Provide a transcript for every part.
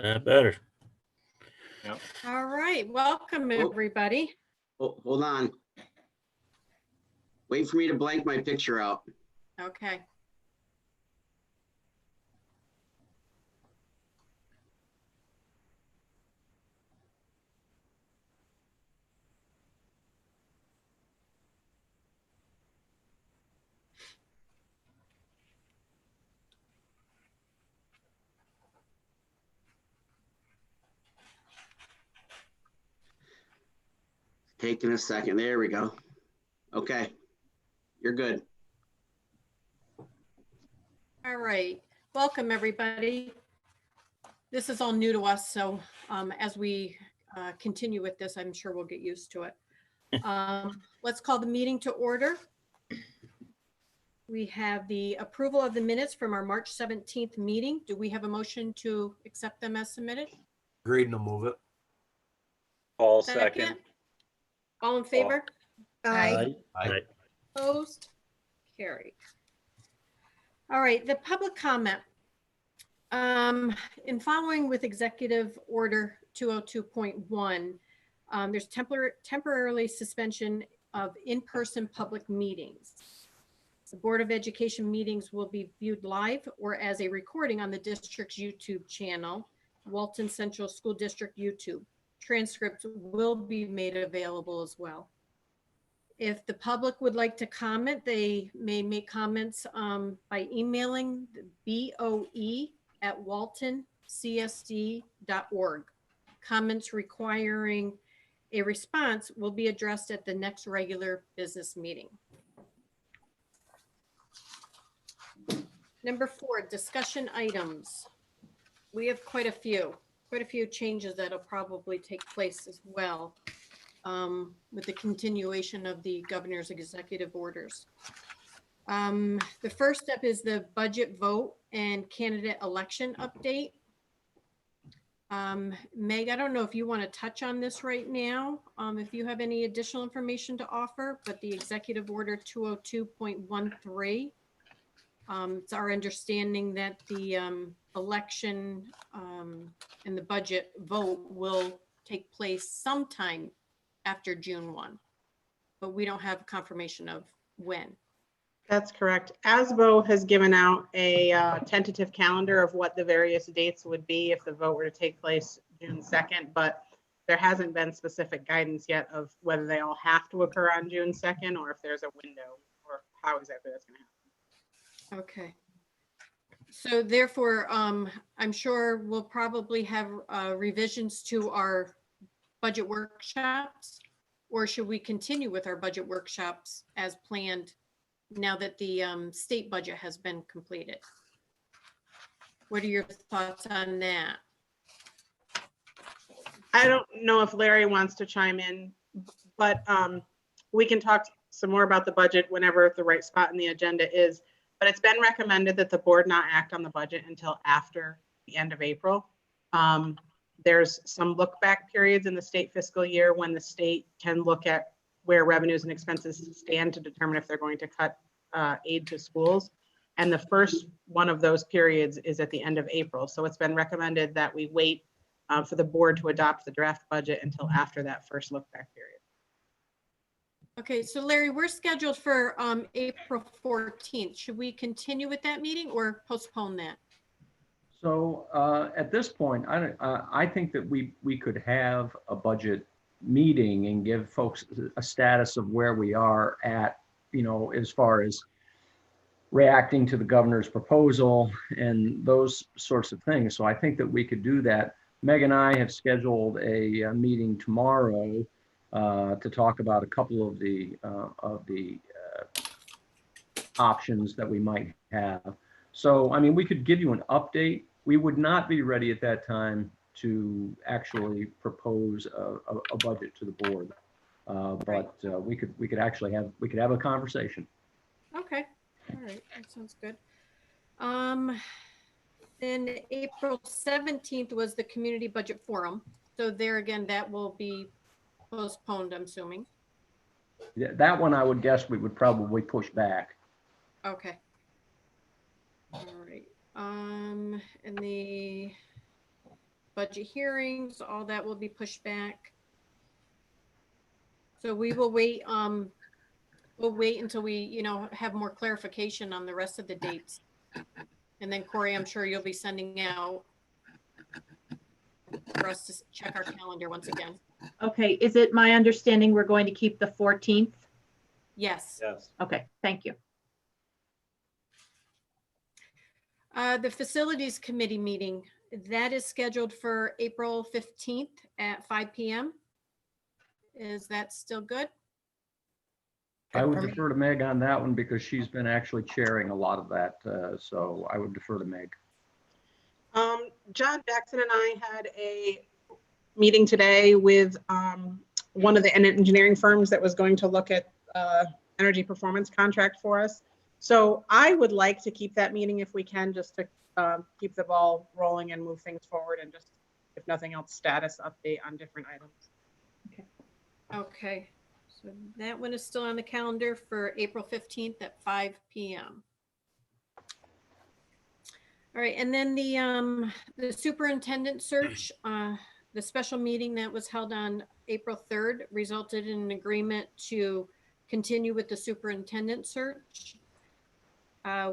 Better. Yep. All right, welcome everybody. Hold on. Wait for me to blank my picture out. Okay. Taking a second. There we go. Okay. You're good. All right, welcome everybody. This is all new to us, so as we continue with this, I'm sure we'll get used to it. Let's call the meeting to order. We have the approval of the minutes from our March 17th meeting. Do we have a motion to accept them as submitted? Agreed to move it. Paul second. All in favor? Aye. Opposed? Carried. All right, the public comment. In following with Executive Order 202.1, there's temporarily suspension of in-person public meetings. The Board of Education meetings will be viewed live or as a recording on the district's YouTube channel, Walton Central School District YouTube. Transcripts will be made available as well. If the public would like to comment, they may make comments by emailing boe@waltoncsd.org. Comments requiring a response will be addressed at the next regular business meeting. Number 4, discussion items. We have quite a few changes that'll probably take place as well with the continuation of the governor's executive orders. The first step is the budget vote and candidate election update. Meg, I don't know if you want to touch on this right now, if you have any additional information to offer, but the Executive Order 202.13, it's our understanding that the election and the budget vote will take place sometime after June 1, but we don't have confirmation of when. That's correct. ASBO has given out a tentative calendar of what the various dates would be if the vote were to take place June 2nd, but there hasn't been specific guidance yet of whether they all have to occur on June 2nd or if there's a window or how exactly that's going to happen. Okay. So therefore, I'm sure we'll probably have revisions to our budget workshops, or should we continue with our budget workshops as planned now that the state budget has been completed? What are your thoughts on that? I don't know if Larry wants to chime in, but we can talk some more about the budget whenever the right spot in the agenda is. But it's been recommended that the board not act on the budget until after the end of April. There's some look back periods in the state fiscal year when the state can look at where revenues and expenses stand to determine if they're going to cut aid to schools. And the first one of those periods is at the end of April. So it's been recommended that we wait for the board to adopt the draft budget until after that first look back period. Okay, so Larry, we're scheduled for April 14th. Should we continue with that meeting or postpone that? So at this point, I think that we could have a budget meeting and give folks a status of where we are at, you know, as far as reacting to the governor's proposal and those sorts of things. So I think that we could do that. Meg and I have scheduled a meeting tomorrow to talk about a couple of the options that we might have. So, I mean, we could give you an update. We would not be ready at that time to actually propose a budget to the board, but we could actually have a conversation. Okay, all right, that sounds good. Then April 17th was the community budget forum. So there again, that will be postponed, I'm assuming. Yeah, that one I would guess we would probably push back. Okay. All right. And the budget hearings, all that will be pushed back. So we will wait, we'll wait until we, have more clarification on the rest of the dates. And then Corey, I'm sure you'll be sending out for us to check our calendar once again. Okay, is it my understanding we're going to keep the 14th? Yes. Yes. Okay, thank you. The Facilities Committee meeting, that is scheduled for April 15th at 5 p.m. Is that still good? I would defer to Meg on that one because she's been actually chairing a lot of that. So I would defer to Meg. John Jackson and I had a meeting today with one of the engineering firms that was going to look at energy performance contract for us. So I would like to keep that meeting if we can, just to keep the ball rolling and move things forward, and just, if nothing else, status update on different items. Okay, so that one is still on the calendar for April 15th at 5 p.m. All right, and then the superintendent search, the special meeting that was held on April 3rd resulted in an agreement to continue with the superintendent search.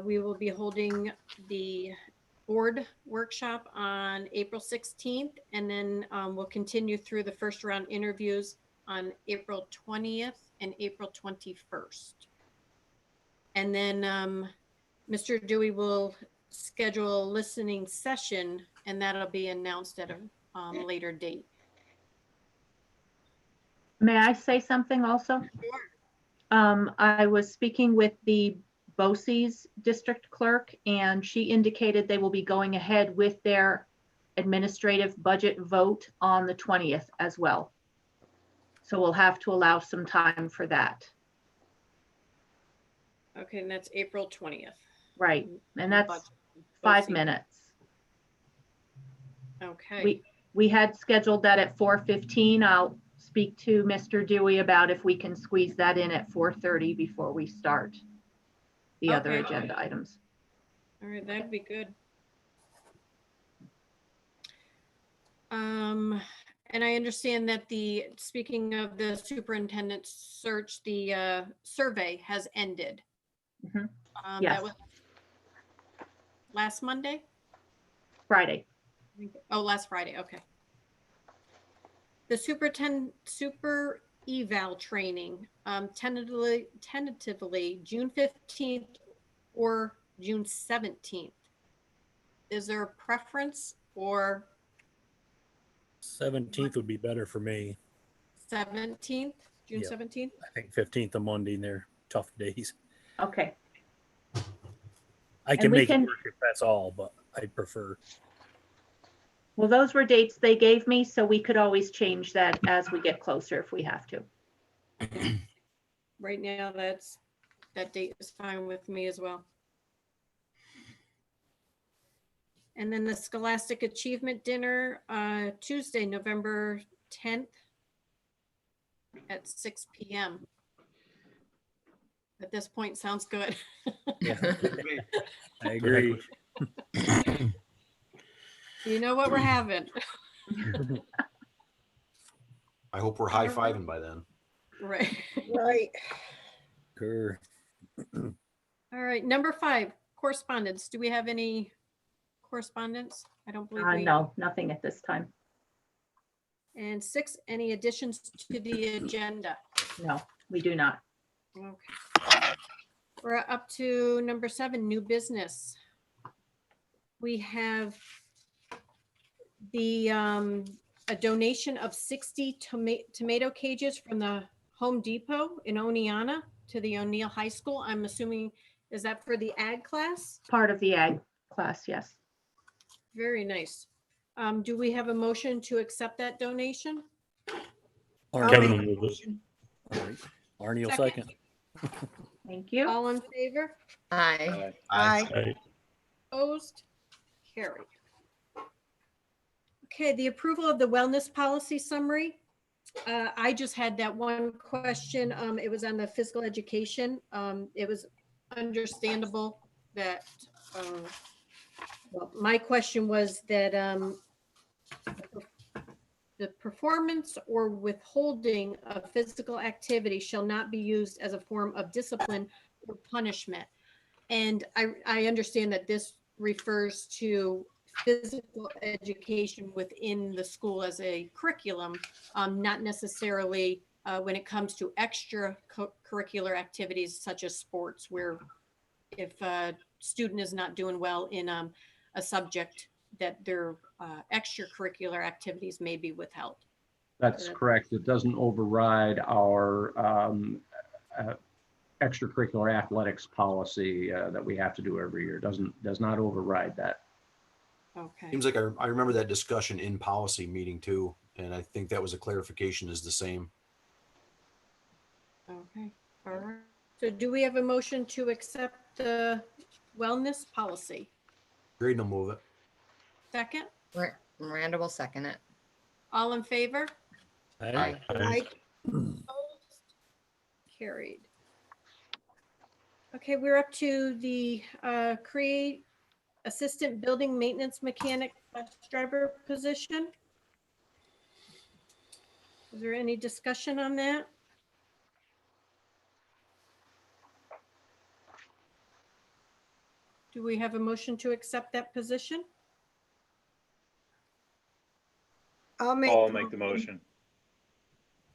We will be holding the board workshop on April 16th, and then we'll continue through the first round interviews on April 20th and April 21st. And then Mr. Dewey will schedule a listening session, and that'll be announced at a later date. May I say something also? I was speaking with the BOCES district clerk, and she indicated they will be going ahead with their administrative budget vote on the 20th as well. So we'll have to allow some time for that. Okay, and that's April 20th. Right, and that's Budget. 5 BOCES. minutes. Okay. We had scheduled that at 4:15. I'll speak to Mr. Dewey about if we can squeeze that in at 4:30 before we start the other Okay. agenda items. All right, that'd be good. And I understand that speaking of the superintendent search, the survey has ended. Mhm. That Yes. was last Monday? Friday. Oh, last Friday, okay. The super eval training, tentatively June 15th or June 17th. Is there a preference, or 17th would be better for me. 17th, June Yep. 17th? I think 15th of Monday, and they're tough days. Okay. I And can we make can- it work if that's all, but I prefer. Well, those were dates they gave me, so we could always change that as we get closer if we have to. Right now, that date is fine with me as well. And then the Scholastic Achievement Dinner, Tuesday, November 10th at 6 p.m. At this point, sounds good. Yeah, I agree. You know what we're having. I hope we're high-fiving by then. Right. Right. Sure. All right, number 5, correspondence. Do we have any correspondence? I don't believe we. No, nothing at this time. And 6, any additions to the agenda? No, we do not. Okay. We're up to number 7, new business. We have a donation of 60 tomato cages from the Home Depot in Oneonta to the O'Neill High School. I'm assuming, is that for the ag class? Part of the ag class, yes. Very nice. Do we have a motion to accept that donation? Kevin I'll will make a move it. motion. All right. Arnie will Second. second. Thank you. All in favor? Aye. Aye. Aye. Opposed? Carried. Okay, the approval of the wellness policy summary. I just had that one question. It was on the physical education. It was understandable that, well, my question was that The performance or withholding of physical activity shall not be used as a form of discipline or punishment. And I understand that this refers to physical education within the school as a curriculum, not necessarily when it comes to extra curricular activities such as sports, where if a student is not doing well in a subject, that their extracurricular activities may be withheld. That's correct. It doesn't override our extracurricular athletics policy that we have to do every year. Does not override that. Okay. Seems like I remember that discussion in policy meeting too, and I think that was a clarification is the same. Okay. All right. So do we have a motion to accept the wellness policy? Agreed, no move it. Second, Miranda will second it. all in favor? Aye. Aye. Opposed? Carried. Okay, we're up to the create assistant building maintenance mechanic bus driver position. Is there any discussion on that? Do we have a motion to accept that position? I'll Paul make the motion.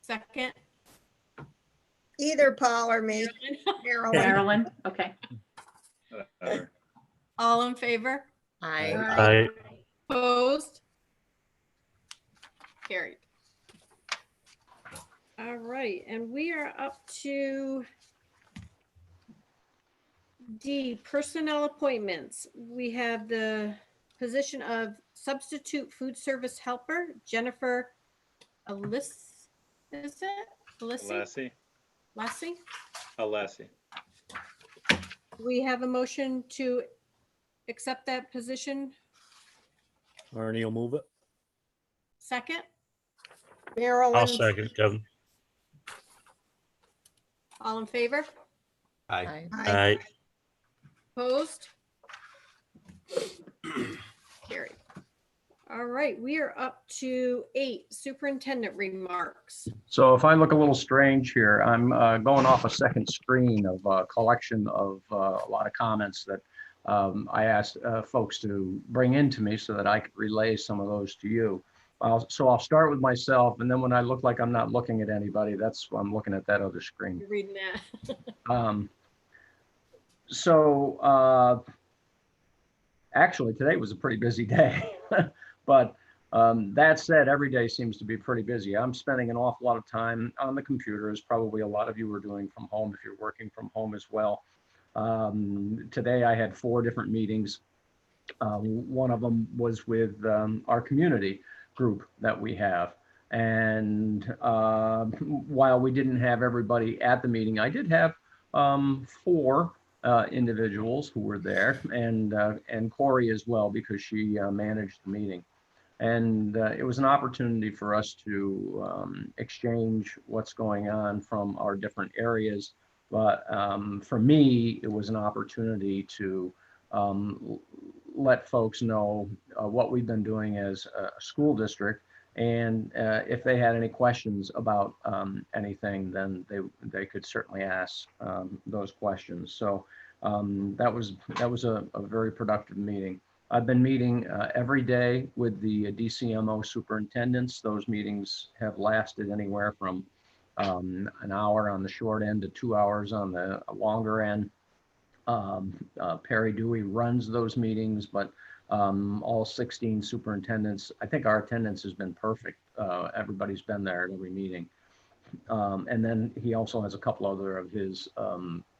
Second, Either Paul or me. Marilyn. Marilyn, okay. all in favor? Aye. Opposed? Carried. All right, and we are up to D, personnel appointments. We have the position of substitute food service helper, Jennifer Alyss, is it? Alessi. Lassie? Alessi. We have a motion to accept that position. Arnie will move it. Second, Marilyn. I'll second, Kevin. all in favor? Aye. Aye. Opposed? Carried. All right, we are up to 8, superintendent remarks. So if I look a little strange here, I'm going off a second screen of a collection of a lot of comments that I asked folks to bring into me so that I could relay some of those to you. So I'll start with myself, and then when I look like I'm not looking at anybody, that's when I'm looking at that other screen. You're reading that. Actually, today was a pretty busy day, but that said, every day seems to be pretty busy. I'm spending an awful lot of time on the computer, as probably a lot of you are doing from home if you're working from home as well. Today I had 4 different meetings. One of them was with our community group that we have. And while we didn't have everybody at the meeting, I did have 4 individuals who were there, and Corey as well, because she managed the meeting. And it was an opportunity for us to exchange what's going on from our different areas. But for me, it was an opportunity to let folks know what we've been doing as a school district. And if they had any questions about anything, then they could certainly ask those questions. So that was a very productive meeting. I've been meeting every day with the DCMO superintendents. Those meetings have lasted anywhere from an hour on the short end to 2 hours on the longer end. Perry Dewey runs those meetings, but all 16 superintendents, I think our attendance has been perfect. Everybody's been there at every meeting. And then he also has a couple other of his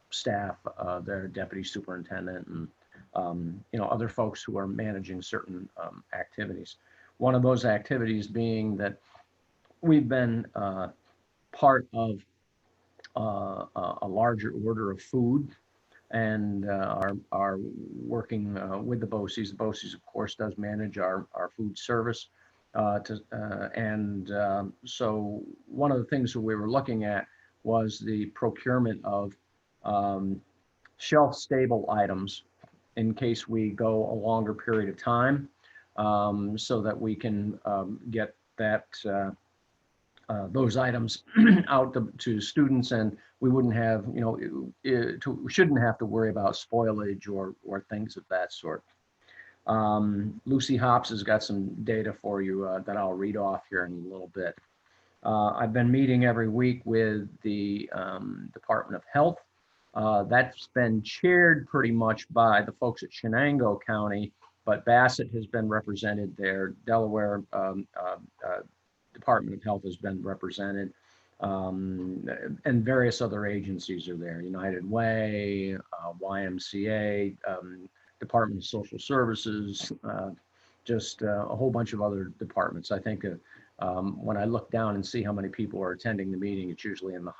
staff, their deputy superintendent and other folks who are managing certain activities. One of those activities being that we've been part of a larger order of food, and are working with the BOCES. The BOCES, of course, does manage our food service. So one of the things that we were looking at was the procurement of shelf-stable items in case we go a longer period of time. so that we can get that those items out to students, and we wouldn't have, we shouldn't have to worry about spoilage or things of that sort. Lucy Hops has got some data for you that I'll read off here in a little bit. I've been meeting every week with the Department of Health. That's been chaired pretty much by the folks at Shenango County, but Bassett has been represented there. Delaware Department of Health has been represented, and various other agencies are there. United Way, YMCA, Department of Social Services, just a whole bunch of other departments. I think when I look down and see how many people are attending the meeting, it's usually in the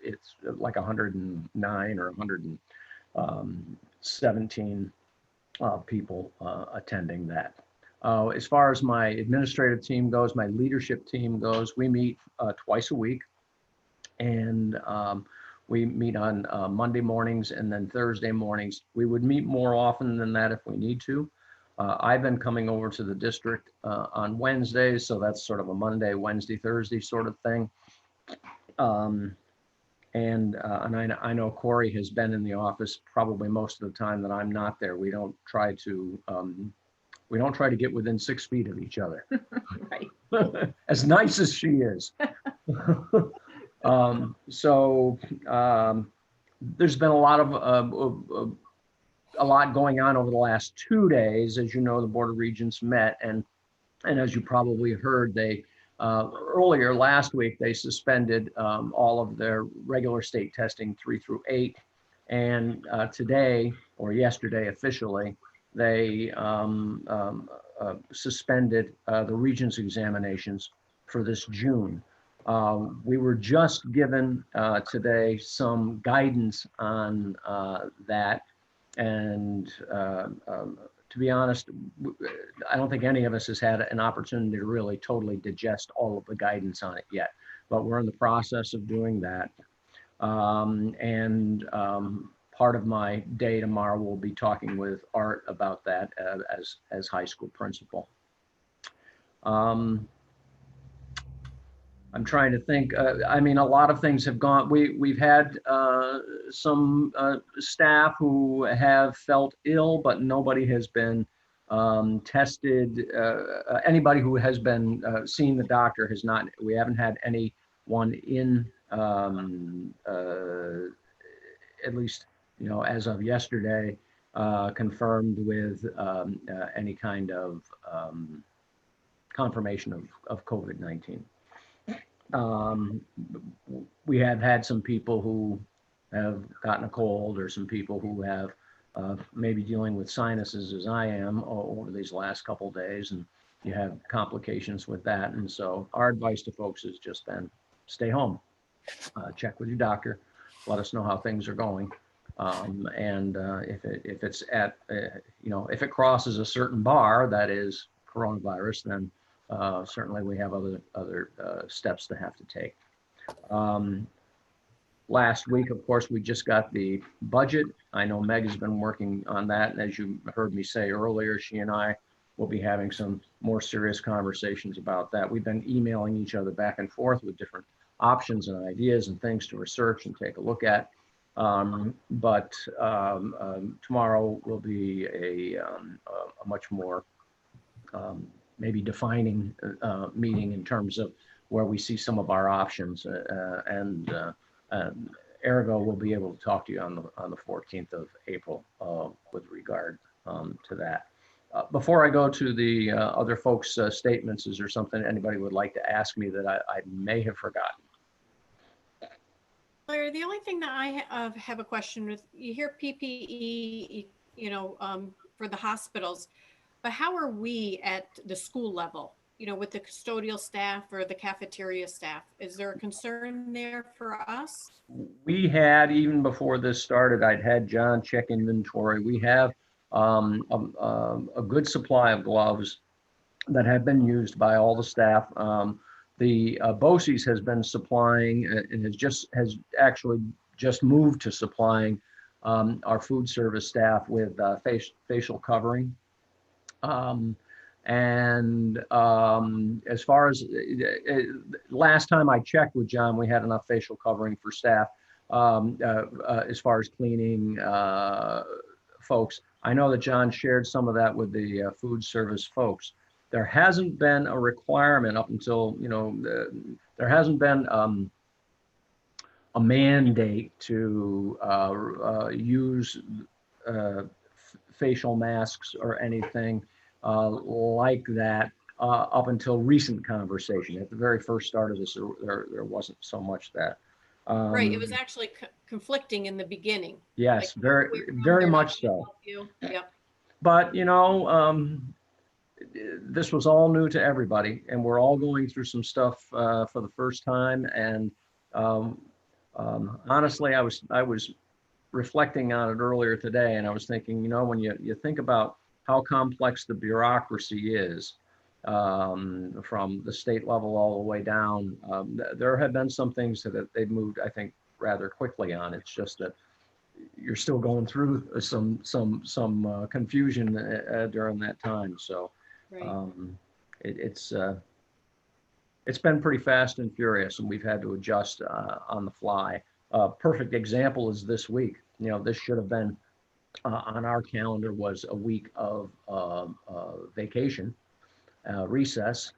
it's like 109 or 117 people attending that. As far as my administrative team goes, my leadership team goes, we meet twice a week, and we meet on Monday mornings and then Thursday mornings. We would meet more often than that if we need to. I've been coming over to the district on Wednesdays, so that's sort of a Monday, Wednesday, Thursday sort of thing. And I know Corey has been in the office probably most of the time that I'm not there. We don't try to get within 6 feet of each other. Right. As nice as she is. There's been a lot going on over the last 2 days. As you know, the Board of Regents met, and as you probably heard, they earlier last week they suspended all of their regular state testing 3 through 8, and today or yesterday officially they suspended the Regents examinations for this June. We were just given today some guidance on that, and to be honest, I don't think any of us has had an opportunity to really totally digest all of the guidance on it yet, but we're in the process of doing that. Part of my day tomorrow will be talking with Art about that as high school principal. I'm trying to think. I mean, a lot of things have gone. We've had some staff who have felt ill, but nobody has been tested. Anybody who has been seeing the doctor has not. We haven't had anyone in, at least as of yesterday, confirmed with any kind of confirmation of COVID-19. We have had some people who have gotten a cold, or some people who have maybe dealing with sinuses as I am over these last couple of days, and you have complications with that. And so our advice to folks has just been stay home, check with your doctor, let us know how things are going. If it's at, if it crosses a certain bar that is coronavirus, then certainly we have other steps to have to take. Last week, of course, we just got the budget. I know Meg has been working on that, and as you heard me say earlier, she and I will be having some more serious conversations about that. We've been emailing each other back and forth with different options and ideas and things to research and take a look at. But tomorrow will be a much more maybe defining meeting in terms of where we see some of our options, ergo we'll be able to talk to you on the 14th of April with regard to that. Before I go to the other folks' statements, is there something anybody would like to ask me that I may have forgotten? Larry, the only thing that I have a question with, you hear PPE, for the hospitals, but how are we at the school level, with the custodial staff or the cafeteria staff? Is there a concern there for us? We had, even before this started, I'd had John check inventory. We have a good supply of gloves that have been used by all the staff. The BOCES has been supplying and has actually just moved to supplying our food service staff with facial covering. And as far as last time I checked with John, we had enough facial covering for staff. As far as cleaning folks, I know that John shared some of that with the food service folks. There hasn't been a requirement up until, there hasn't been a mandate to use facial masks or anything like that up until recent conversation. At the very first start of this, there wasn't so much that. Right, it was actually conflicting in the beginning. Yes, Like, very, we're very not much gonna so. help you. Yep. But, this was all new to everybody, and we're all going through some stuff for the first time. And honestly, I was reflecting on it earlier today, and I was thinking, when you think about how complex the bureaucracy is, from the state level all the way down, there have been some things that they've moved, I think, rather quickly on. It's just that you're still going through some confusion during that time. So Right. it's been pretty fast and furious, and we've had to adjust on the fly. Perfect example is this week. This should have been on our calendar, was a week of vacation, recess.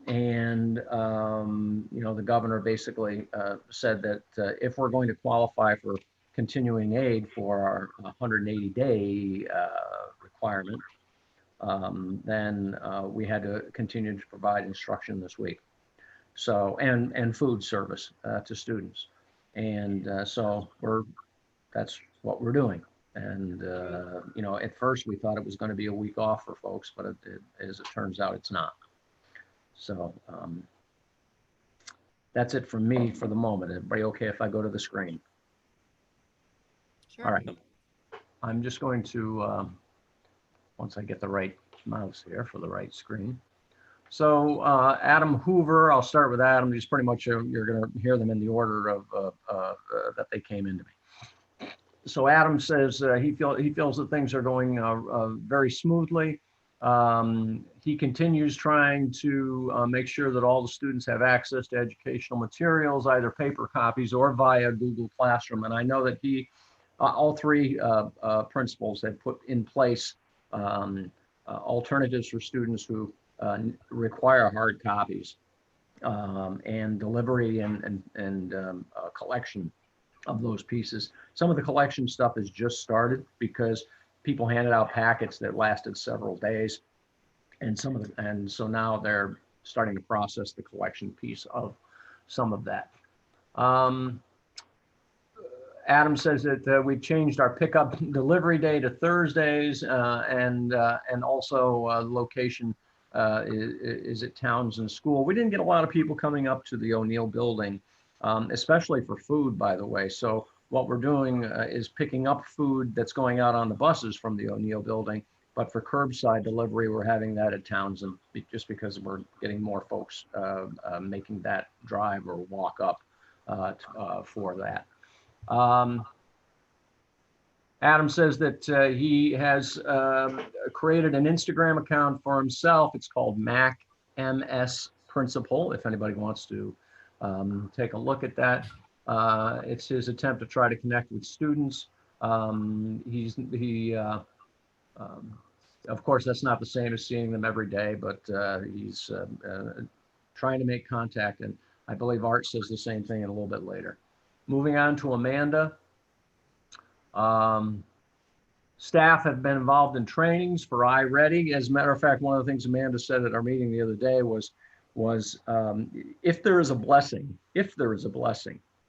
And, the governor basically said that if we're going to qualify for continuing aid for our 180-day requirement, then we had to continue to provide instruction this week. So, and food service to students. And so that's what we're doing. And, at first we thought it was going to be a week off for folks, but as it turns out, it's not. So that's it from me for the moment. Everybody okay if I go to the screen? Sure. All right. I'm just going to, once I get the right mouse here for the right screen. So Adam Hoover, I'll start with Adam. Just pretty much you're going to hear them in the order of that they came into me. So Adam says he feels that things are going very smoothly. He continues trying to make sure that all the students have access to educational materials, either paper copies or via Google Classroom. And I know that all three principals have put in place alternatives for students who require hard copies, and delivery and collection of those pieces. Some of the collection stuff has just started because people handed out packets that lasted several days, and so now they're starting to process the collection piece of some of that. Adam says that we've changed our pickup delivery day to Thursdays, and also location is at Townsend School. We didn't get a lot of people coming up to the O'Neill building, especially for food, by the way. So what we're doing is picking up food that's going out on the buses from the O'Neill building, but for curbside delivery, we're having that at Townsend, just because we're getting more folks making that drive or walk up for that. Adam says that he has created an Instagram account for himself. It's called Mac MS Principal, if anybody wants to take a look at that. It's his attempt to try to connect with students. Of course, that's not the same as seeing them every day, but he's trying to make contact. And I believe Art says the same thing a little bit later. Moving on to Amanda. Staff have been involved in trainings for iReady. As a matter of fact, one of the things Amanda said at our meeting the other day was if there is a blessing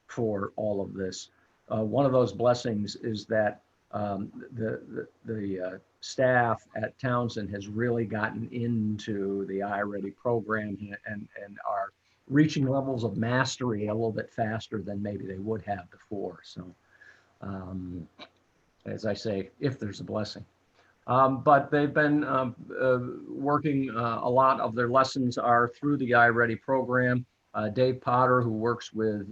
for all of this, one of those blessings is that the staff at Townsend has really gotten into the iReady program and are reaching levels of mastery a little bit faster than maybe they would have before. So, as I say, if there's a blessing. But they've been working, a lot of their lessons are through the iReady program. Dave Potter, who works with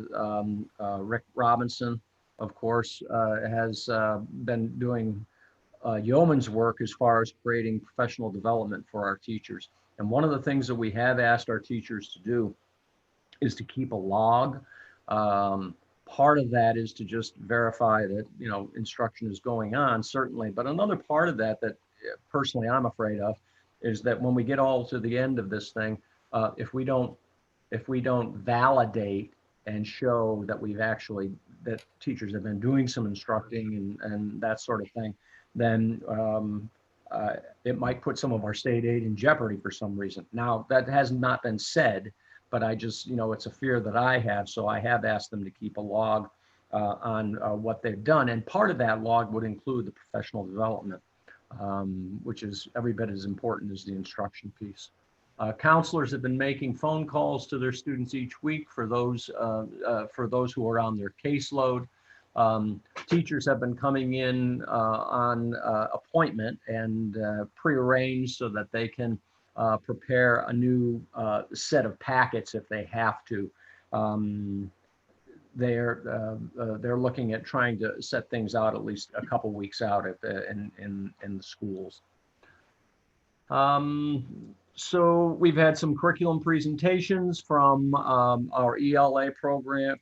Rick Robinson, of course, has been doing yeoman's work as far as creating professional development for our teachers. And one of the things that we have asked our teachers to do is to keep a log. Part of that is to just verify that, instruction is going on, certainly. But another part of that personally I'm afraid of is that when we get all to the end of this thing, if we don't validate and show that that teachers have been doing some instructing and that sort of thing, then it might put some of our state aid in jeopardy for some reason. Now, that has not been said, but I just, it's a fear that I have. So I have asked them to keep a log on what they've done. And part of that log would include the professional development, which is every bit as important as the instruction piece. Counselors have been making phone calls to their students each week for those who are on their caseload. Teachers have been coming in on appointment and prearranged so that they can prepare a new set of packets if they have to. They're looking at trying to set things out at least a couple weeks out in the schools. So we've had some curriculum presentations from our ELA program,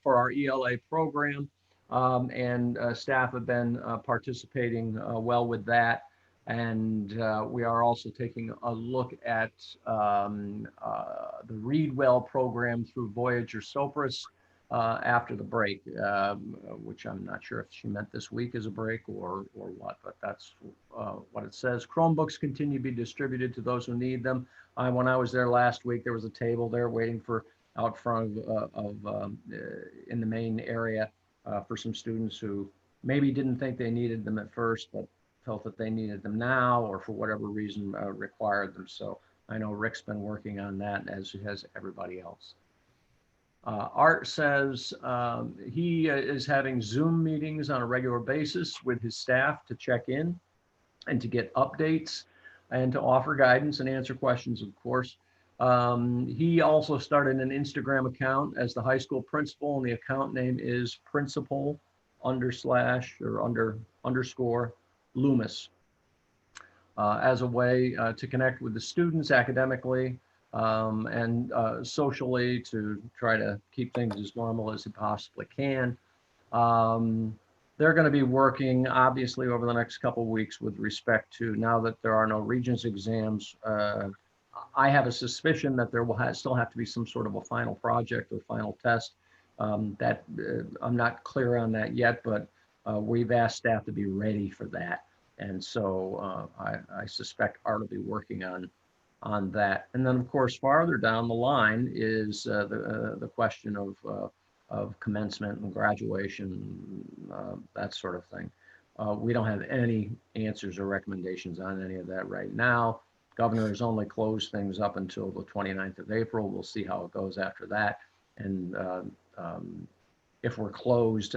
and staff have been participating well with that. And we are also taking a look at the Read Well program through Voyager Sopris after the break, which I'm not sure if she meant this week as a break or what, but that's what it says. Chromebooks continue to be distributed to those who need them. When I was there last week, there was a table there waiting for out front in the main area for some students who maybe didn't think they needed them at first, but felt that they needed them now, or for whatever reason required them. So I know Rick's been working on that, as has everybody else. Art says he is having Zoom meetings on a regular basis with his staff to check in and to get updates and to offer guidance and answer questions, of course. He also started an Instagram account as the high school principal, and the account name is principal_Loomis, as a way to connect with the students academically and socially, to try to keep things as normal as he possibly can. They're going to be working, obviously, over the next couple of weeks with respect to, now that there are no Regents exams, I have a suspicion that there will still have to be some sort of a final project or final test. I'm not clear on that yet, but we've asked staff to be ready for that. And so I suspect Art will be working on that. And then, of course, farther down the line is the question of commencement and graduation, that sort of thing. We don't have any answers or recommendations on any of that right now. Governor has only closed things up until the 29th of April. We'll see how it goes after that. And if we're closed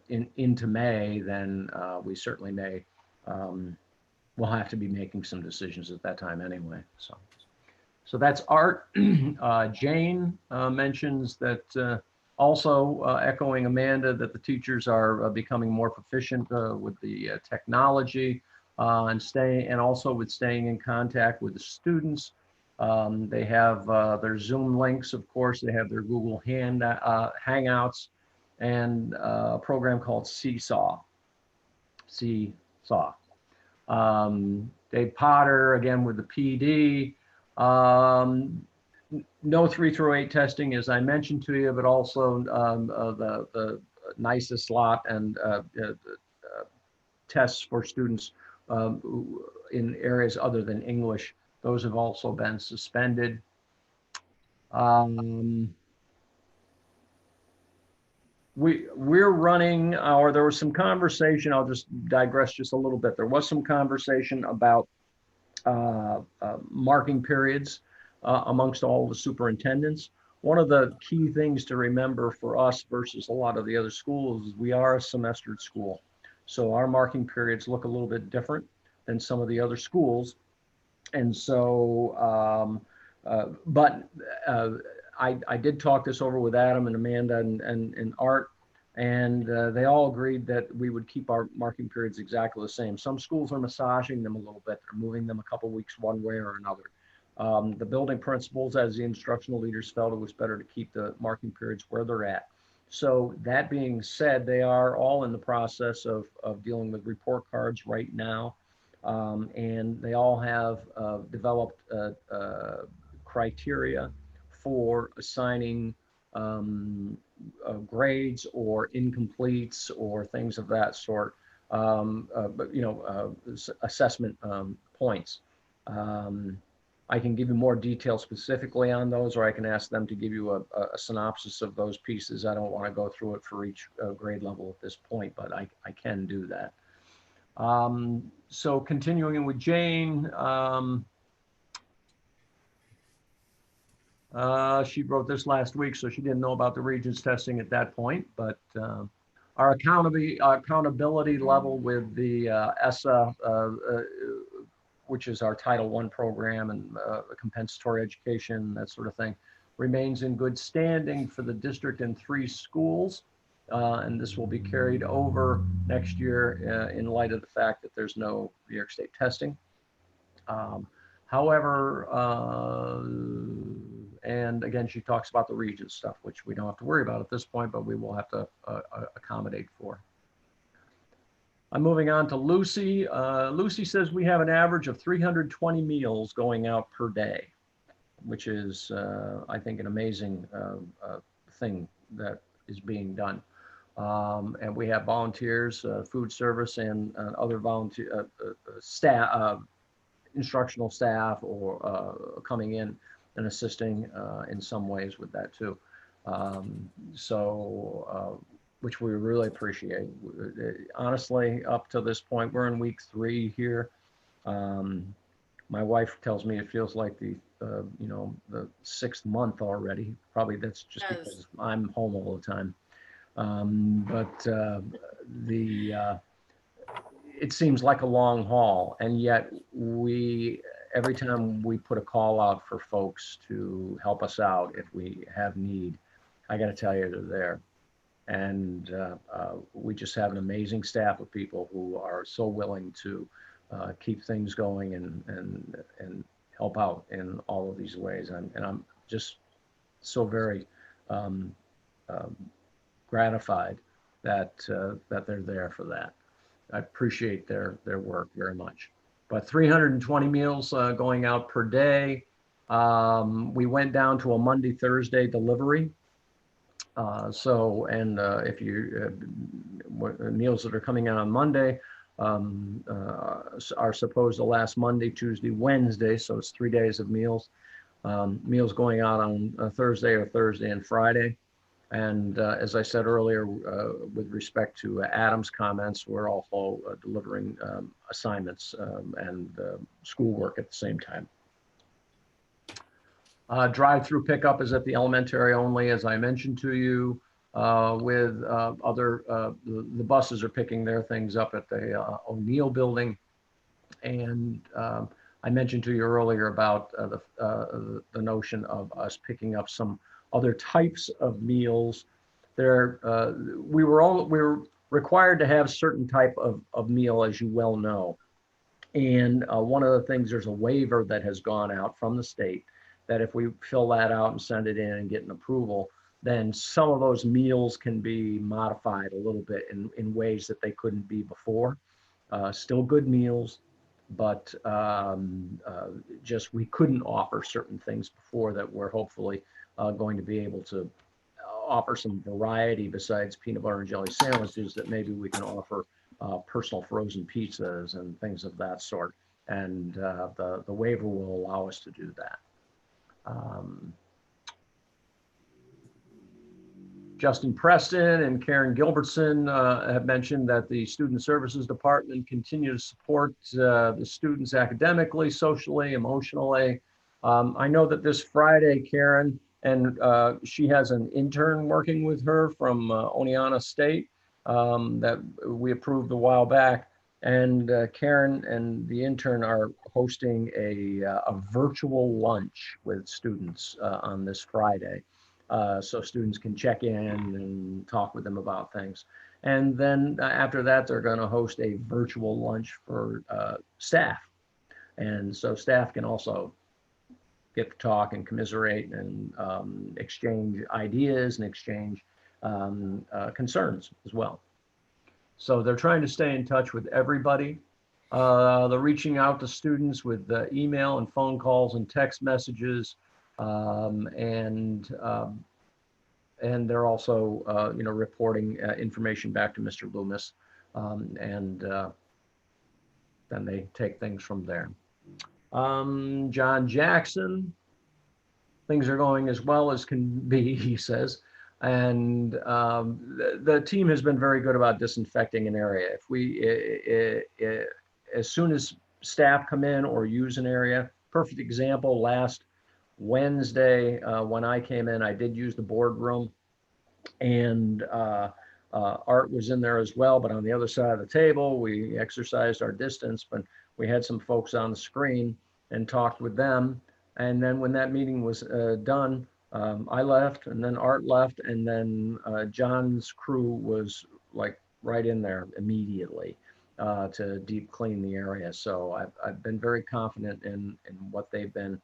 into May, then we certainly may, we'll have to be making some decisions at that time anyway. So that's Art. Jane mentions that also echoing Amanda, that the teachers are becoming more proficient with the technology and also with staying in contact with the students. They have their Zoom links, of course. They have their Google Hangouts, and a program called Seesaw. Dave Potter, again with the PD. No 3 through 8 testing, as I mentioned to you, but also the NICE slot and tests for students in areas other than English. Those have also been suspended. We're running there was some conversation, I'll just digress just a little bit. There was some conversation about marking periods amongst all the superintendents. One of the key things to remember for us versus a lot of the other schools is we are a semestered school. So our marking periods look a little bit different than some of the other schools. And so, I did talk this over with Adam and Amanda and Art, And they all agreed that we would keep our marking periods exactly the same. Some schools are massaging them a little bit. They're moving them a couple weeks one way or another. The building principals, as the instructional leaders, felt it was better to keep the marking periods where they're at. So that being said, they are all in the process of dealing with report cards right now. And they all have developed criteria for assigning grades or incompletes or things of that sort, but assessment points. I can give you more detail specifically on those, or I can ask them to give you a synopsis of those pieces. I don't want to go through it for each grade level at this point, but I can do that. So continuing with Jane, she wrote this last week, so she didn't know about the Regents testing at that point, but our accountability level with the ESSA, which is our Title I program and compensatory education, that sort of thing, remains in good standing for the district in 3 schools. And this will be carried over next year in light of the fact that there's no New York State testing. However, and again, she talks about the Regents stuff, which we don't have to worry about at this point, but we will have to accommodate for. I'm moving on to Lucy. Lucy says we have an average of 320 meals going out per day, which is, I think, an amazing thing that is being done. And we have volunteers, food service, and other volunteer staff, instructional staff, or coming in and assisting in some ways with that too. Which we really appreciate. Honestly, up to this point, we're in week 3 here. My wife tells me it feels like the 6th month already. Probably that's just because I'm home all the time. It seems like a long haul, and yet every time we put a call out for folks to help us out if we have need, I got to tell you, they're there. And we just have an amazing staff of people who are so willing to keep things going and help out in all of these ways. And I'm just so very gratified that they're there for that. I appreciate their work very much. But 320 meals going out per day. We went down to a Monday, Thursday delivery. If you meals that are coming out on Monday are supposed to last Monday, Tuesday, Wednesday, so it's 3 days of meals. Meals going out on Thursday and Friday. And as I said earlier, with respect to Adam's comments, we're also delivering assignments and schoolwork at the same time. Drive-through pickup is at the elementary only, as I mentioned to you. The buses are picking their things up at the O'Neill building. And I mentioned to you earlier about the notion of us picking up some other types of meals. We were required to have certain type of meal, as you well know. And one of the things, there's a waiver that has gone out from the state that if we fill that out and send it in and get an approval, then some of those meals can be modified a little bit in ways that they couldn't be before. Still good meals, but just we couldn't offer certain things before that we're hopefully going to be able to offer some variety besides peanut butter and jelly sandwiches, that maybe we can offer personal frozen pizzas and things of that sort. And the waiver will allow us to do that. Justin Preston and Karen Gilbertson have mentioned that the Student Services Department continue to support the students academically, socially, emotionally. I know that this Friday, Karen, and she has an intern working with her from Oneonta State that we approved a while back. And Karen and the intern are hosting a virtual lunch with students on this Friday. so students can check in and talk with them about things. And then after that, they're going to host a virtual lunch for staff. And so staff can also get to talk and commiserate and exchange ideas and exchange concerns as well. So they're trying to stay in touch with everybody. They're reaching out to students with email and phone calls and text messages, and they're also, reporting information back to Mr. Loomis, and then they take things from there. John Jackson, things are going as well as can be, he says. And the team has been very good about disinfecting an area. If we, as soon as staff come in or use an area, perfect example, last Wednesday when I came in, I did use the boardroom, and Art was in there as well, but on the other side of the table, we exercised our distance, but we had some folks on the screen and talked with them. And then when that meeting was done, I left, and then Art left, and then John's crew was like right in there immediately to deep clean the area. So I've been very confident in what they've been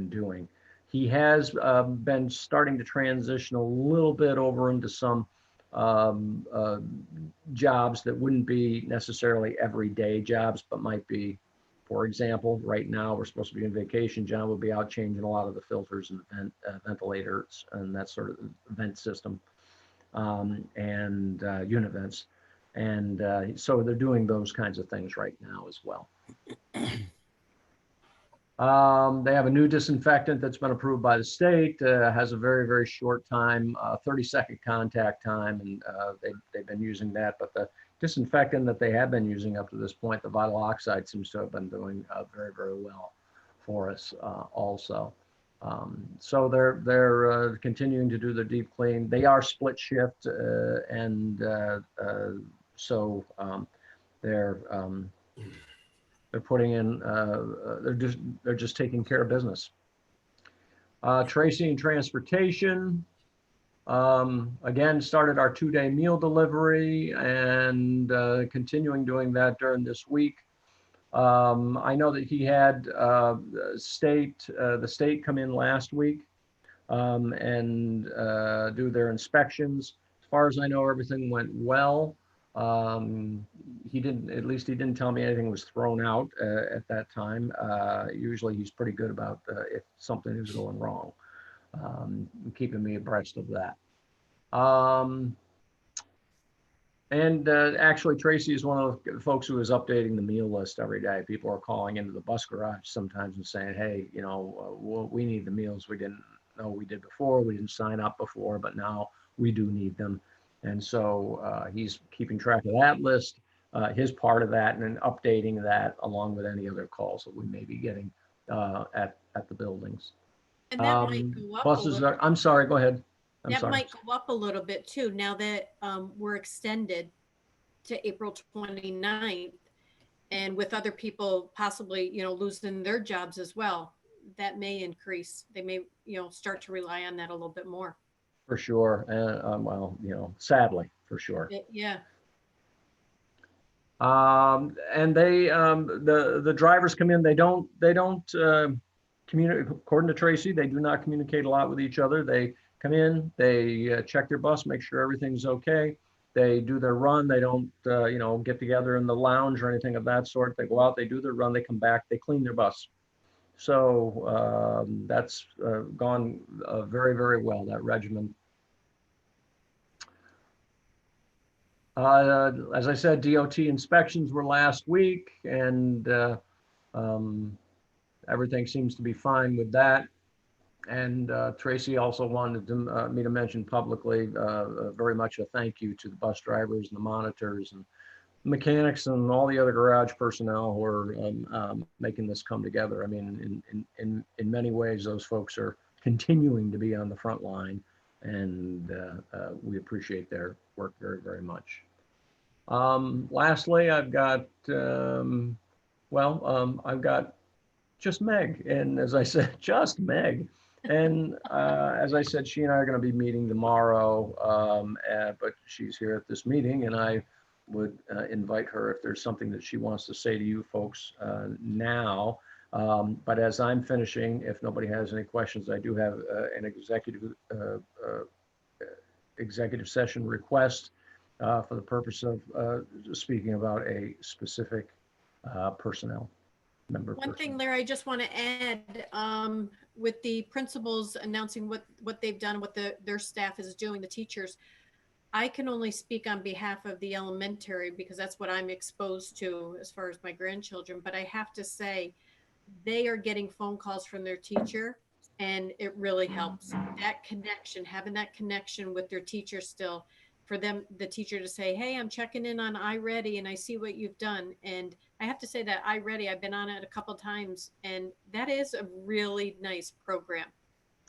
doing. He has been starting to transition a little bit over into some jobs that wouldn't be necessarily everyday jobs, but might be, for example, right now we're supposed to be on vacation. John will be out changing a lot of the filters and ventilators and that sort of vent system, and unit vents. And so they're doing those kinds of things right now as well. They have a new disinfectant that's been approved by the state, has a very, very short time, 30-second contact time, and they've been using that. But the disinfectant that they have been using up to this point, the vinyl oxide, seems to have been doing very, very well for us also. So they're continuing to do their deep clean. They are split shift, and so they're putting in, they're just taking care of business. Tracy and Transportation, again, started our 2-day meal delivery and continuing doing that during this week. I know that he had the state come in last week and do their inspections. As far as I know, everything went well. He didn't tell me anything was thrown out at that time. Usually he's pretty good about if something is going wrong, keeping me abreast of that. Actually, Tracy is one of the folks who is updating the meal list every day. People are calling into the bus garage sometimes and saying, hey, we need the meals we didn't know we did before. We didn't sign up before, but now we do need them. And so he's keeping track of that list, his part of that, and then updating that along with any other calls that we may be getting at the buildings. And that might go up Buses a little. are, I'm sorry, go ahead. That might go up a little bit too, now that we're extended to April 29th. And with other people possibly, losing their jobs as well, that may increase. They may, start to rely on that a little bit more. For sure. Well, sadly, for sure. Yeah. And they, the drivers come in, they don't communicate, according to Tracy, they do not communicate a lot with each other. They come in, they check their bus, make sure everything's okay. They do their run. They don't, get together in the lounge or anything of that sort. They go out, they do their run, they come back, they clean their bus. So that's gone very, very well, that regimen. As I said, DOT inspections were last week, and everything seems to be fine with that. And Tracy also wanted me to mention publicly very much a thank you to the bus drivers and the monitors and mechanics and all the other garage personnel who are making this come together. I mean, in many ways, those folks are continuing to be on the front line, and we appreciate their work very, very much. Lastly, I've got, I've got just Meg. And as I said, just Meg. And as I said, she and I are going to be meeting tomorrow, but she's here at this meeting, and I would invite her if there's something that she wants to say to you folks now. But as I'm finishing, if nobody has any questions, I do have an executive session request for the purpose of speaking about a specific personnel member. One thing, Larry, I just want to add, with the principals announcing what they've done, what their staff is doing, the teachers, I can only speak on behalf of the elementary because that's what I'm exposed to as far as my grandchildren. But I have to say, they are getting phone calls from their teacher, and it really helps. That connection, having that connection with their teacher still, for them, the teacher to say, hey, I'm checking in on iReady and I see what you've done. And I have to say that iReady, I've been on it a couple of times, and that is a really nice program.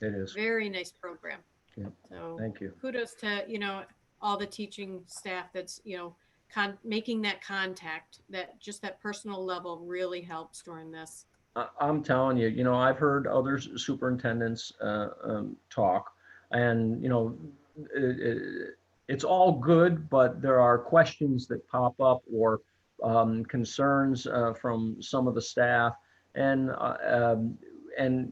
It is. Very nice program. Yep. So Thank you. kudos to, all the teaching staff that's, making that contact, that just that personal level really helps during this. I'm telling you, I've heard other superintendents talk, and, it's all good, but there are questions that pop up or concerns from some of the staff. And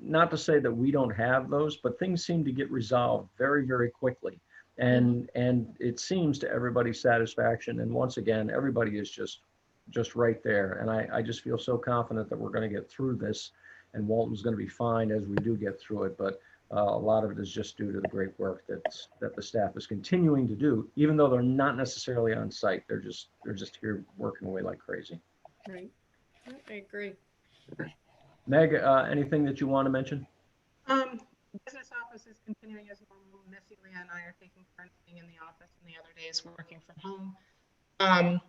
not to say that we don't have those, but things seem to get resolved very, very quickly. And it seems to everybody's satisfaction. And once again, everybody is just right there. And I just feel so confident that we're going to get through this, and Walton's going to be fine as we do get through it. But a lot of it is just due to the great work that the staff is continuing to do, even though they're not necessarily on site. They're just here working away like crazy. Right. I agree. Meg, anything that you want to mention? Business office is continuing as normal. Missy, Leah, and I are taking turns being in the office, and the other days working from home.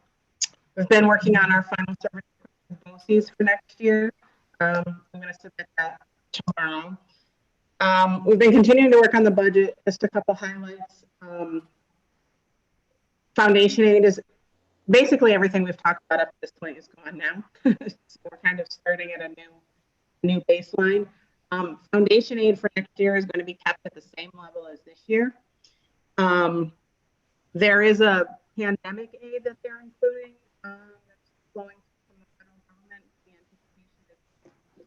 We've been working on our final service policies for next year. I'm going to submit that tomorrow. We've been continuing to work on the budget. Just a couple highlights. Foundation aid is basically everything we've talked about up to this point is gone now. So we're kind of starting at a new baseline. Foundation aid for next year is going to be kept at the same level as this year. There is a pandemic aid that they're including that's flowing from the federal government. The anticipation is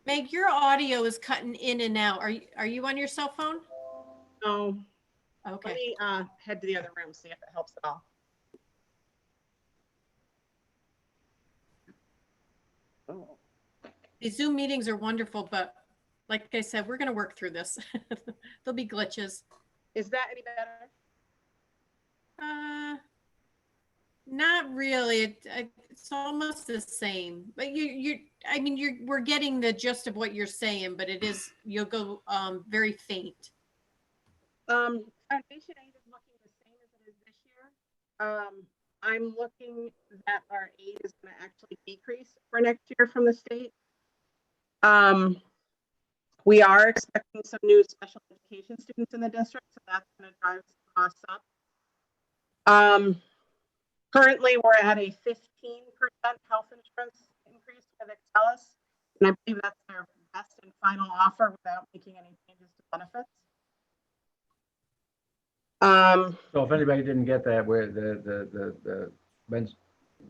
Meg, your audio is cutting in and out. Are you on your cell phone? no. Okay. Let me head to the other room, see if it helps at all. These Zoom meetings are wonderful, but like I said, we're going to work through this. There'll be glitches. Is that any better? Not really. It's almost the same. But we're getting the gist of what you're saying, but you'll go very faint. Foundation aid is looking the same as it is this year. I'm looking that our aid is going to actually decrease for next year from the state. We are expecting some new special education students in the district, so that's going to drive costs up. Currently, we're at a 15% health insurance increase with Excelis, and I believe that's their best and final offer without making any changes to benefits. So if anybody didn't get that,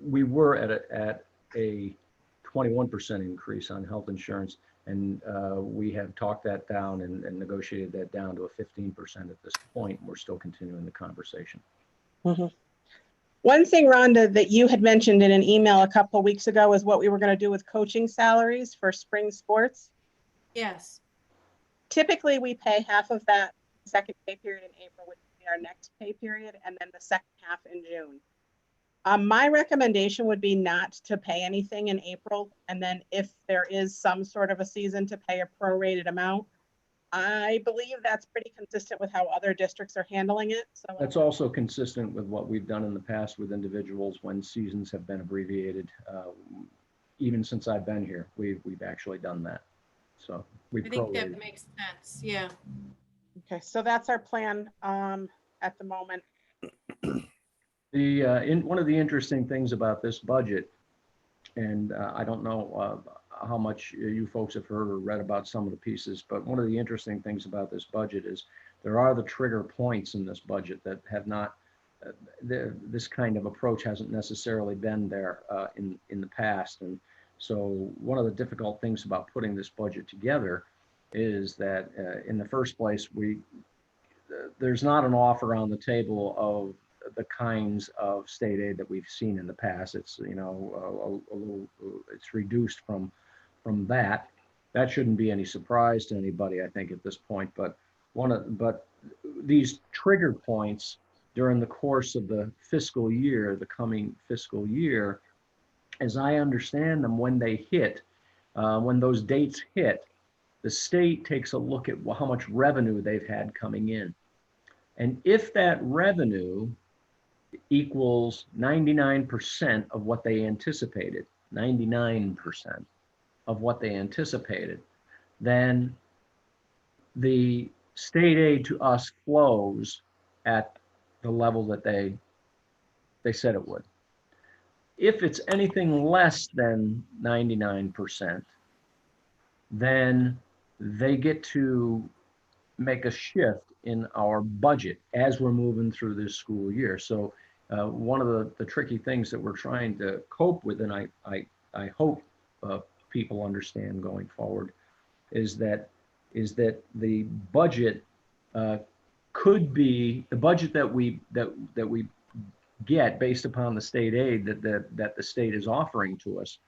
we were at a 21% increase on health insurance, and we have talked that down and negotiated that down to a 15% at this point. We're still continuing the conversation. Mm-hmm. One thing, Rhonda, that you had mentioned in an email a couple of weeks ago is what we were going to do with coaching salaries for spring sports. Yes. Typically, we pay half of that second pay period in April, which will be our next pay period, and then the second half in June. My recommendation would be not to pay anything in April, and then if there is some sort of a season, to pay a prorated amount. I believe that's pretty consistent with how other districts are handling it. So that's also consistent with what we've done in the past with individuals when seasons have been abbreviated. Even since I've been here, we've actually done that. So I think that makes sense. Yeah. Okay, so that's our plan at the moment. One of the interesting things about this budget, and I don't know, how much you folks have heard or read about some of the pieces, but one of the interesting things about this budget is there are the trigger points in this budget that have not, this kind of approach hasn't necessarily been there in the past. And so one of the difficult things about putting this budget together is that in the first place, there's not an offer on the table of the kinds of state aid that we've seen in the past. It's, you know, a little, it's reduced from that. That shouldn't be any surprise to anybody, I think, at this point. But these trigger points during the course of the fiscal year, the coming fiscal year, as I understand them, when they hit, when those dates hit, the state takes a look at how much revenue they've had coming in. And if that revenue equals 99% of what they anticipated, 99% of what they anticipated, then the state aid to us flows at the level that they said it would. If it's anything less than 99%, then they get to make a shift in our budget as we're moving through this school year. So one of the tricky things that we're trying to cope with, and I hope people understand going forward, is that the budget could be the budget that we get based upon the state aid that the state is offering to us,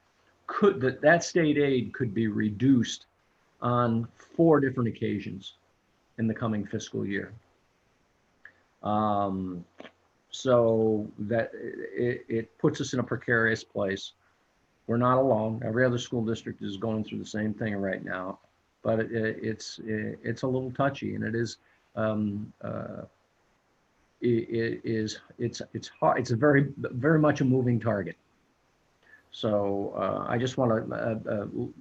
that state aid could be reduced on 4 different occasions in the coming fiscal year. So that it puts us in a precarious place. We're not alone. Every other school district is going through the same thing right now, but it's a little touchy, and it's hard. It's a very much a moving target. So I just want to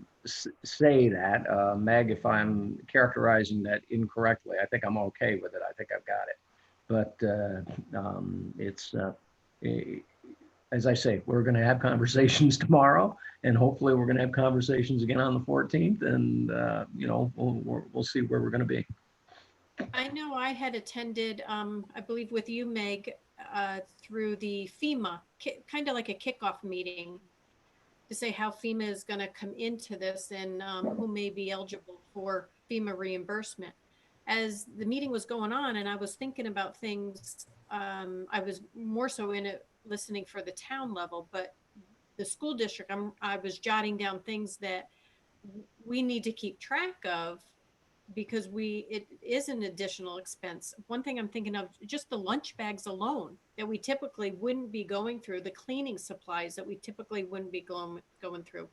say that, Meg, if I'm characterizing that incorrectly, I think I'm okay with it. I think I've got it. But as I say, we're going to have conversations tomorrow, and hopefully we're going to have conversations again on the 14th, and you know, we'll see where we're going to be. I know I had attended, I believe with you, Meg, through the FEMA, kind of like a kickoff meeting to say how FEMA is going to come into this and who may be eligible for FEMA reimbursement. As the meeting was going on and I was thinking about things, I was more so in it listening for the town level, but the school district, I was jotting down things that we need to keep track of, because it is an additional expense. One thing I'm thinking of, just the lunch bags alone that we typically wouldn't be going through, the cleaning supplies that we typically wouldn't be going through,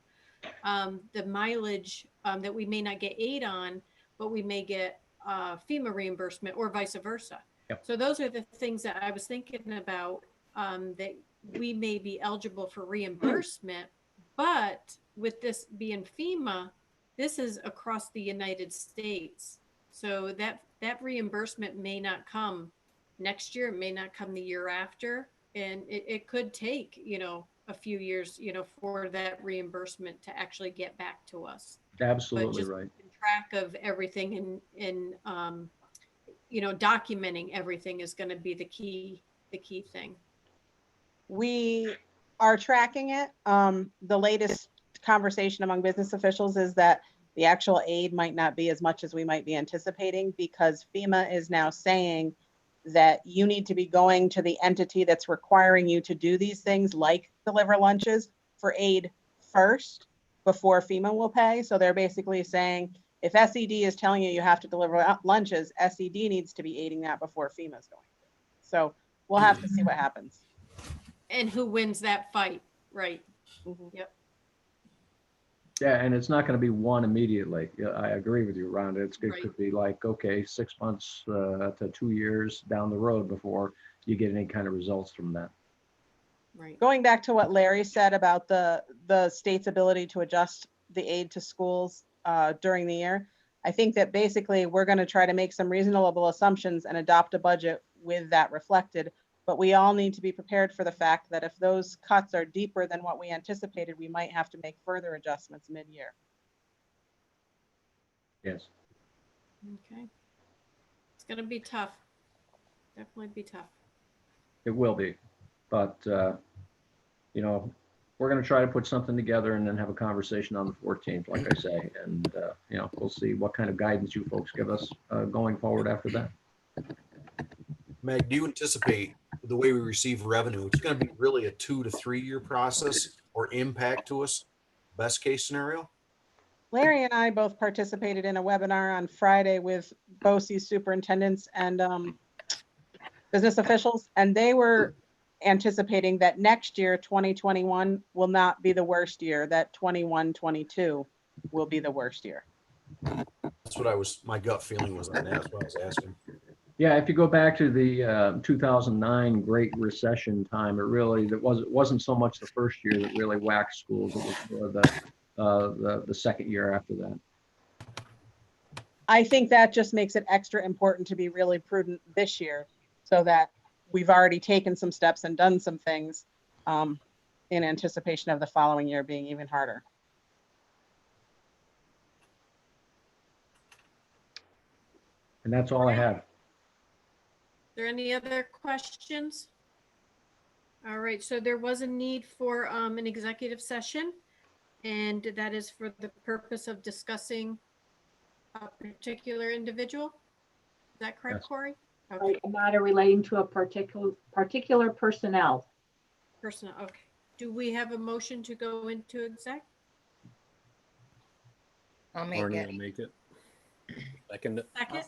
the mileage that we may not get aid on, but we may get FEMA reimbursement or vice versa. Yep. So those are the things that I was thinking about, that we may be eligible for reimbursement, but with this being FEMA, this is across the United States. So that reimbursement may not come next year, it may not come the year after. And it could take, you know, a few years, you know, for that reimbursement to actually get back to us. Absolutely but just right. keeping track of everything and you know, documenting everything is going to be the key thing. We are tracking it. The latest conversation among business officials is that the actual aid might not be as much as we might be anticipating, because FEMA is now saying that you need to be going to the entity that's requiring you to do these things, like deliver lunches, for aid first before FEMA will pay. So they're basically saying, if SED is telling you you have to deliver lunches, SED needs to be aiding that before FEMA is going to. So we'll have to see what happens. And who wins that fight, right? Mhm. Yep. Yeah, and it's not going to be one immediately. Yeah, I agree with you, Rhonda. It Right. could be like, okay, 6 months to 2 years down the road before you get any kind of results from that. Right. Going back to what Larry said about the state's ability to adjust the aid to schools during the year, I think that basically we're going to try to make some reasonable assumptions and adopt a budget with that reflected, But we all need to be prepared for the fact that if those cuts are deeper than what we anticipated, we might have to make further adjustments mid-year. Yes. Okay. It's gonna be tough. Definitely be tough. It will be, but, you know, we're going to try to put something together and then have a conversation on the 14th, like I say, and, you know, we'll see what kind of guidance you folks give us going forward after that. Meg, do you anticipate the way we receive revenue, it's going to be really a 2 to 3 year process or impact to us? Best case scenario? Larry and I both participated in a webinar on Friday with BOCES superintendents and business officials, and they were anticipating that next year, 2021, will not be the worst year, that 21-22 will be the worst year. That's what my gut feeling was on that. That's what I was asking. Yeah, if you go back to the 2009 Great Recession time, it wasn't so much the first year that really whacked schools. It was the second year after that. I think that just makes it extra important to be really prudent this year, so that we've already taken some steps and done some things in anticipation of the following year being even harder. And that's all I have. Are there any other questions? All right, so there was a need for an executive session, and that is for the purpose of discussing a particular individual. Is that correct, Yes. Corey? Okay, Right, a matter relating to a particular personnel. personnel, okay. Do we have a motion to go into exec? I'll make Arnie it. will make it. Second. Second?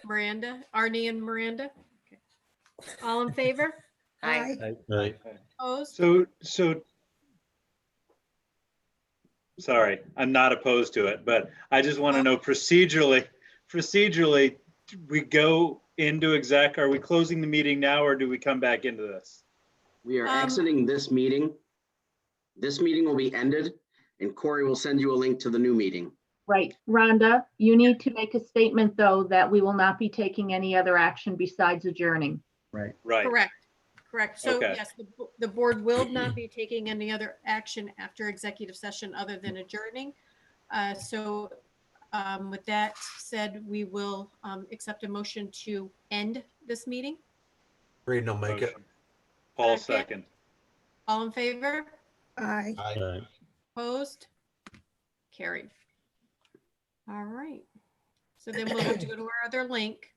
Miranda, Arnie and Miranda? Okay. All in favor? Aye. Aye. Opposed? So, sorry, I'm not opposed to it, but I just want to know procedurally, we go into exec, are we closing the meeting now or do we come back into this? We are Um, exiting this meeting. This meeting will be ended and Corey will send you a link to the new meeting. Right, Rhonda, you need to make a statement, though, that we will not be taking any other action besides adjourning. Right. Right. Correct. So Okay. yes, the board will not be taking any other action after executive session other than adjourning. So with that said, we will accept a motion to end this meeting. Braden will make it. Motion. Paul Second. second. All in favor? Aye. Aye. Opposed? Carried. All right. So then we'll have to go to our other link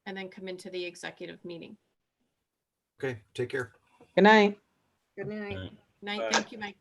and then come into the executive meeting. Okay, take care. Good night. Good night. Aye. Night. Bye. Thank you, Mike.